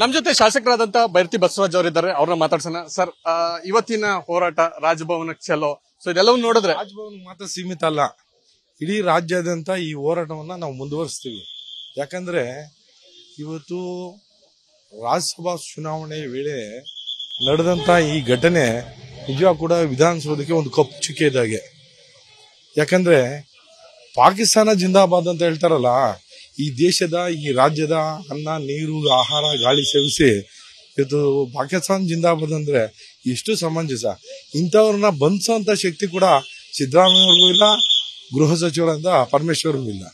ನಮ್ಮ ಜೊತೆ ಶಾಸಕರಾದಂತ ಬೈರತಿ ಬಸವರಾಜ್ ಅವರಿದ್ದಾರೆ, ಅವ್ರನ್ನ ಮಾತಾಡ್ಸೋಣ. ಸರ್, ಇವತ್ತಿನ ಹೋರಾಟ ರಾಜಭವನಕ್ಕೆ ಚಲೋ, ಸೊ ಇದೆಲ್ಲವೂ ನೋಡಿದ್ರೆ ರಾಜಭವನ ಮಾತ್ರ ಸೀಮಿತ ಅಲ್ಲ, ಇಡೀ ರಾಜ್ಯಾದ್ಯಂತ ಈ ಹೋರಾಟವನ್ನ ನಾವು ಮುಂದುವರಿಸ್ತೀವಿ. ಯಾಕಂದ್ರೆ ಇವತ್ತು ರಾಜ್ಯಸಭಾ ಚುನಾವಣೆ ವೇಳೆ ನಡೆದಂತ ಈ ಘಟನೆ ನಿಜವಾಗ ಕೂಡ ವಿಧಾನಸೌಧಕ್ಕೆ ಒಂದು ಕಪ್ಪು ಚುಕ್ಕೆ ಇದ್ದಾಗೆ. ಯಾಕಂದ್ರೆ ಪಾಕಿಸ್ತಾನ ಜಿಂದಾಬಾದ್ ಅಂತ ಹೇಳ್ತಾರಲ್ಲ, ಈ ದೇಶದ ಈ ರಾಜ್ಯದ ಅನ್ನ ನೀರು ಆಹಾರ ಗಾಳಿ ಸೇವಿಸಿ ಇವತ್ತು ಪಾಕಿಸ್ತಾನ ಜಿಂದಾಬಾದ್ ಅಂದ್ರೆ ಎಷ್ಟು ಸಮಂಜಸ. ಇಂಥವ್ರನ್ನ ಬಂಧಿಸೋಂತ ಶಕ್ತಿ ಕೂಡ ಸಿದ್ದರಾಮಯ್ಯವ್ರಿಗೂ ಇಲ್ಲ, ಗೃಹ ಸಚಿವರಾದ ಪರಮೇಶ್ವರ್ಗೂ ಇಲ್ಲ.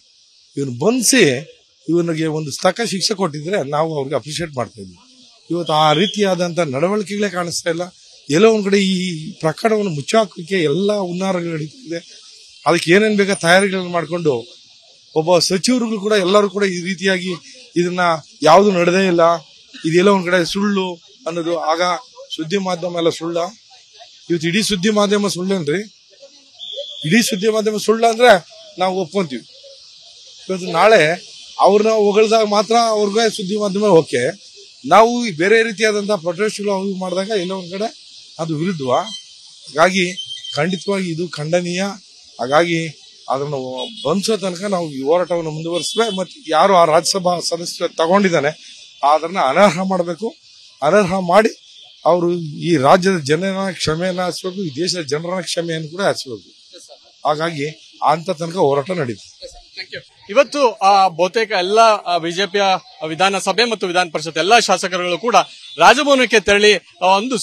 ಇವನು ಬಂಧಿಸಿ ಇವನಿಗೆ ಒಂದು ತಕ್ಕ ಶಿಕ್ಷೆ ಕೊಟ್ಟಿದ್ರೆ ನಾವು ಅವ್ರಿಗೆ ಅಪ್ರಿಷಿಯೇಟ್ ಮಾಡ್ತಾ ಇದ್ವಿ. ಇವತ್ತು ಆ ರೀತಿಯಾದಂತ ನಡವಳಿಕೆಗಳೇ ಕಾಣಿಸ್ತಾ ಇಲ್ಲ. ಎಲ್ಲೋ ಒಂದ್ ಕಡೆ ಈ ಪ್ರಕರಣವನ್ನು ಮುಚ್ಚಾಕೋಕೆ ಎಲ್ಲ ಹುನ್ನಾರಗಳು ನಡೀತಿದೆ. ಅದಕ್ಕೆ ಏನೇನ್ ಬೇಕಾ ತಯಾರಿಗಳನ್ನು ಮಾಡ್ಕೊಂಡು ಒಬ್ಬ ಸಚಿವರುಗಳು ಕೂಡ ಎಲ್ಲರೂ ಕೂಡ ಈ ರೀತಿಯಾಗಿ ಇದನ್ನ ಯಾವುದು ನಡೆದೇ ಇಲ್ಲ, ಇದೆಲ್ಲ ಒಂದ್ ಕಡೆ ಸುಳ್ಳು ಅನ್ನೋದು. ಆಗ ಸುದ್ದಿ ಮಾಧ್ಯಮ ಎಲ್ಲ ಸುಳ್ಳ? ಇವತ್ತು ಇಡೀ ಸುದ್ದಿ ಮಾಧ್ಯಮ ಸುಳ್ಳೇನ್ರಿ? ಇಡೀ ಸುದ್ದಿ ಮಾಧ್ಯಮ ಸುಳ್ಳ ಅಂದ್ರೆ ನಾವು ಒಪ್ಕೊಂತೀವಿ. ಇವತ್ತು ನಾಳೆ ಅವ್ರನ್ನ ಹೊಗಳ್ದಾಗ ಮಾತ್ರ ಅವ್ರಿಗೆ ಸುದ್ದಿ ಮಾಧ್ಯಮ ಓಕೆ, ನಾವು ಬೇರೆ ರೀತಿಯಾದಂತಹ ಪ್ರೊಟೆಸ್ಟ್ಗಳು ಮಾಡಿದಾಗ ಎಲ್ಲ ಒಂದ್ ಕಡೆ ಅದು ವಿರುದ್ಧವಾ? ಹಾಗಾಗಿ ಖಂಡಿತವಾಗಿ ಇದು ಖಂಡನೀಯ. ಹಾಗಾಗಿ ಅದನ್ನು ಬಂಧಿಸೋ ತನಕ ನಾವು ಈ ಹೋರಾಟವನ್ನು ಮುಂದುವರಿಸಬೇಕು. ಮತ್ತೆ ಯಾರು ಆ ರಾಜ್ಯಸಭಾ ಸದಸ್ಯ ತಗೊಂಡಿದ್ದಾನೆ ಅದನ್ನ ಅನರ್ಹ ಮಾಡಬೇಕು. ಅನರ್ಹ ಮಾಡಿ ಅವರು ಈ ರಾಜ್ಯದ ಜನರ ಕ್ಷಮೆಯನ್ನ ಹಾರಿಸಬೇಕು, ಈ ದೇಶದ ಜನರ ಕ್ಷಮೆಯನ್ನು ಕೂಡ ಹಾರಿಸಬೇಕು. ಹಾಗಾಗಿ ಅಂತ ತನಕ ಹೋರಾಟ ನಡೀತದೆ. ಇವತ್ತು ಬಹುತೇಕ ಎಲ್ಲ ಬಿಜೆಪಿಯ ವಿಧಾನಸಭೆ ಮತ್ತು ವಿಧಾನ ಪರಿಷತ್ ಎಲ್ಲಾ ಶಾಸಕರುಗಳು ಕೂಡ ರಾಜಭವನಕ್ಕೆ ತೆರಳಿ ಒಂದು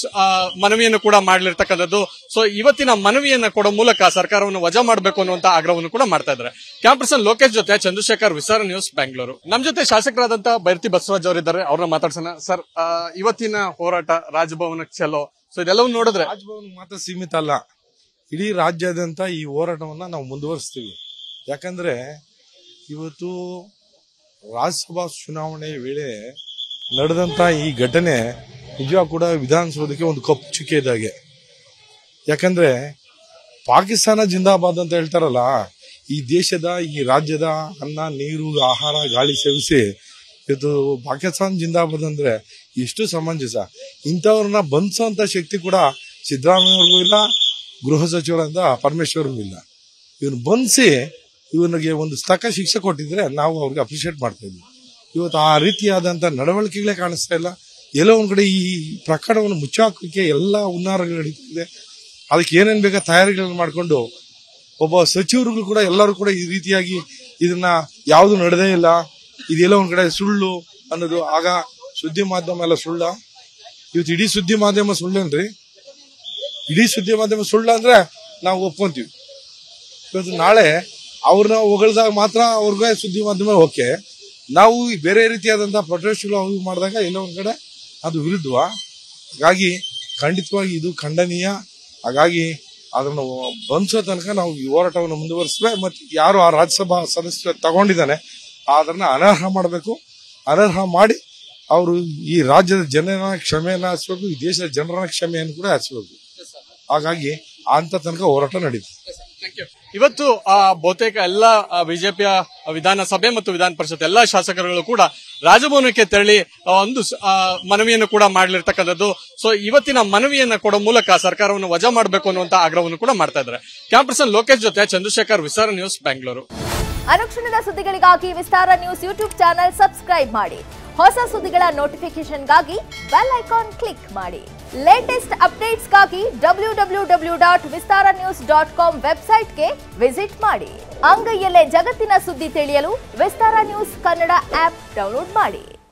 ಮನವಿಯನ್ನು ಕೂಡ ಮಾಡಲಿರ್ತಕ್ಕಂಥದ್ದು. ಸೊ ಇವತ್ತಿನ ಮನವಿಯನ್ನ ಕೊಡೋ ಮೂಲಕ ಸರ್ಕಾರವನ್ನು ವಜಾ ಮಾಡಬೇಕು ಅನ್ನುವಂತ ಆಗ್ರಹವನ್ನು ಕೂಡ ಮಾಡ್ತಾ ಇದ್ದಾರೆ. ಕ್ಯಾಂಪರ್ಸನ್ ಲೋಕೇಶ್ ಜೊತೆ ಚಂದ್ರಶೇಖರ್, ವಿಸ್ತಾರ ನ್ಯೂಸ್, ಬೆಂಗಳೂರು. ನಮ್ಮ ಜೊತೆ ಶಾಸಕರಾದಂತ ಬೈರತಿ ಬಸವರಾಜ್ ಅವರಿದ್ದಾರೆ, ಅವ್ರನ್ನ ಮಾತಾಡ್ಸೋಣ. ಸರ್, ಇವತ್ತಿನ ಹೋರಾಟ ರಾಜಭವನಕ್ಕೆ ಚಲೋ, ಸೊ ಇದೆಲ್ಲವೂ ನೋಡಿದ್ರೆ ರಾಜಭವನ ಮಾತ್ರ ಸೀಮಿತ ಅಲ್ಲ, ಇಡೀ ರಾಜ್ಯಾದ್ಯಂತ ಈ ಹೋರಾಟವನ್ನ ನಾವು ಮುಂದುವರಿಸ್ತೀವಿ. ಯಾಕಂದ್ರೆ ಇವತ್ತು ರಾಜ್ಯಸಭಾ ಚುನಾವಣೆ ವೇಳೆ ನಡೆದಂತ ಈ ಘಟನೆ ನಿಜವಾಗ ಕೂಡ ವಿಧಾನಸೌಧಕ್ಕೆ ಒಂದು ಕಪ್ಪು ಚುಕ್ಕೆ ಇದ್ದಾಗೆ. ಯಾಕಂದ್ರೆ ಪಾಕಿಸ್ತಾನ ಜಿಂದಾಬಾದ್ ಅಂತ ಹೇಳ್ತಾರಲ್ಲ, ಈ ದೇಶದ ಈ ರಾಜ್ಯದ ಅನ್ನ ನೀರು ಆಹಾರ ಗಾಳಿ ಸೇವಿಸಿ ಇವತ್ತು ಪಾಕಿಸ್ತಾನ ಜಿಂದಾಬಾದ್ ಅಂದ್ರೆ ಎಷ್ಟು ಸಮಂಜಸ. ಇಂಥವ್ರನ್ನ ಬಂಧಿಸೋಂತ ಶಕ್ತಿ ಕೂಡ ಸಿದ್ದರಾಮಯ್ಯವ್ರಿಗೂ ಇಲ್ಲ, ಗೃಹ ಸಚಿವರಾದ ಪರಮೇಶ್ವರ್ಗೂ ಇಲ್ಲ. ಇವನು ಬಂಧಿಸಿ ಇವನಿಗೆ ಒಂದು ತಕ್ಕ ಶಿಕ್ಷೆ ಕೊಟ್ಟಿದ್ರೆ ನಾವು ಅವ್ರಿಗೆ ಅಪ್ರಿಷಿಯೇಟ್ ಮಾಡ್ತಾ ಇದ್ವಿ. ಇವತ್ತು ಆ ರೀತಿಯಾದಂತ ನಡವಳಿಕೆಗಳೇ ಕಾಣಿಸ್ತಾ ಇಲ್ಲ. ಎಲ್ಲೋ ಒಂದ್ ಕಡೆ ಈ ಪ್ರಕರಣವನ್ನು ಮುಚ್ಚಾಕೋಕೆ ಎಲ್ಲ ಹುನ್ನಾರಗಳು ನಡೀತಿದೆ. ಅದಕ್ಕೆ ಏನೇನ್ ಬೇಕಾ ತಯಾರಿಗಳನ್ನು ಮಾಡ್ಕೊಂಡು ಒಬ್ಬ ಸಚಿವರುಗಳು ಕೂಡ ಎಲ್ಲರೂ ಕೂಡ ಈ ರೀತಿಯಾಗಿ ಇದನ್ನ ಯಾವುದು ನಡೆದೇ ಇಲ್ಲ, ಇದೆಲ್ಲ ಒಂದ್ ಕಡೆ ಸುಳ್ಳು ಅನ್ನೋದು. ಆಗ ಸುದ್ದಿ ಮಾಧ್ಯಮ ಎಲ್ಲ ಸುಳ್ಳ? ಇವತ್ತು ಇಡೀ ಸುದ್ದಿ ಮಾಧ್ಯಮ ಸುಳ್ಳೇನ್ರಿ? ಇಡೀ ಸುದ್ದಿ ಮಾಧ್ಯಮ ಸುಳ್ಳ ಅಂದ್ರೆ ನಾವು ಒಪ್ಕೊಂತೀವಿ. ಇವತ್ತು ನಾಳೆ ಅವ್ರನ್ನ ಹೊಗಳ್ದಾಗ ಮಾತ್ರ ಅವ್ರಿಗೆ ಸುದ್ದಿ ಮಾಧ್ಯಮ ಓಕೆ, ನಾವು ಬೇರೆ ರೀತಿಯಾದಂತಹ ಪ್ರೊಟೆಸ್ಟ್ಗಳು ಮಾಡಿದಾಗ ಎಲ್ಲ ಒಂದ್ ಕಡೆ ಅದು ವಿರುದ್ಧವಾ? ಹಾಗಾಗಿ ಖಂಡಿತವಾಗಿ ಇದು ಖಂಡನೀಯ. ಹಾಗಾಗಿ ಅದನ್ನು ಬಂಧಿಸೋ ತನಕ ನಾವು ಈ ಹೋರಾಟವನ್ನು ಮುಂದುವರಿಸಬೇಕು. ಮತ್ತೆ ಯಾರು ಆ ರಾಜ್ಯಸಭಾ ಸದಸ್ಯ ತಗೊಂಡಿದ್ದಾನೆ ಅದನ್ನ ಅನರ್ಹ ಮಾಡಬೇಕು. ಅನರ್ಹ ಮಾಡಿ ಅವರು ಈ ರಾಜ್ಯದ ಜನರ ಕ್ಷಮೆಯನ್ನ ಹಾರಿಸಬೇಕು, ಈ ದೇಶದ ಜನರ ಕ್ಷಮೆಯನ್ನು ಕೂಡ ಹಾರಿಸಬೇಕು. ಹಾಗಾಗಿ ಅಂತ ತನಕ ಹೋರಾಟ ನಡೀತದೆ. ಇವತ್ತು ಬಹುತೇಕ ಎಲ್ಲ ಬಿಜೆಪಿಯ ವಿಧಾನಸಭೆ ಮತ್ತು ವಿಧಾನ ಪರಿಷತ್ ಎಲ್ಲಾ ಶಾಸಕರುಗಳು ಕೂಡ ರಾಜಭವನಕ್ಕೆ ತೆರಳಿ ಒಂದು ಮನವಿಯನ್ನು ಕೂಡ ಮಾಡಲಿರ್ತಕ್ಕಂಥದ್ದು. ಸೊ ಇವತ್ತಿನ ಮನವಿಯನ್ನ ಕೊಡೋ ಮೂಲಕ ಸರ್ಕಾರವನ್ನು ವಜಾ ಮಾಡಬೇಕು ಅನ್ನುವಂತ ಆಗ್ರಹವನ್ನು ಕೂಡ ಮಾಡ್ತಾ ಇದ್ದಾರೆ. ಕ್ಯಾಂಪರ್ಸನ್ ಲೋಕೇಶ್ ಜೊತೆ ಚಂದ್ರಶೇಖರ್, ವಿಸ್ತಾರ ನ್ಯೂಸ್, ಬೆಂಗಳೂರು. ಅನುಕ್ಷಣದ ಸುದ್ದಿಗಳಿಗಾಗಿ ವಿಸ್ತಾರ ನ್ಯೂಸ್ ಯೂಟ್ಯೂಬ್ ಚಾನೆಲ್ ಸಬ್ಸ್ಕ್ರೈಬ್ ಮಾಡಿ. ಹೊಸ ಸುದ್ದಿಗಳ ನೋಟಿಫಿಕೇಶನ್ಗಾಗಿ ಬೆಲ್ ಐಕಾನ್ ಕ್ಲಿಕ್ ಮಾಡಿ. ಲೇಟೆಸ್ಟ್ ಅಪ್ಡೇಟ್ಸ್ಗಾಗಿ www.vistaranews.com ವೆಬ್ಸೈಟ್ಗೆ ವಿಸಿಟ್ ಮಾಡಿ. ಅಂಗೈಯಲ್ಲೇ ಜಗತ್ತಿನ ಸುದ್ದಿ ತಿಳಿಯಲು ವಿಸ್ತಾರ ನ್ಯೂಸ್ ಕನ್ನಡ ಆಪ್ ಡೌನ್ಲೋಡ್ ಮಾಡಿ.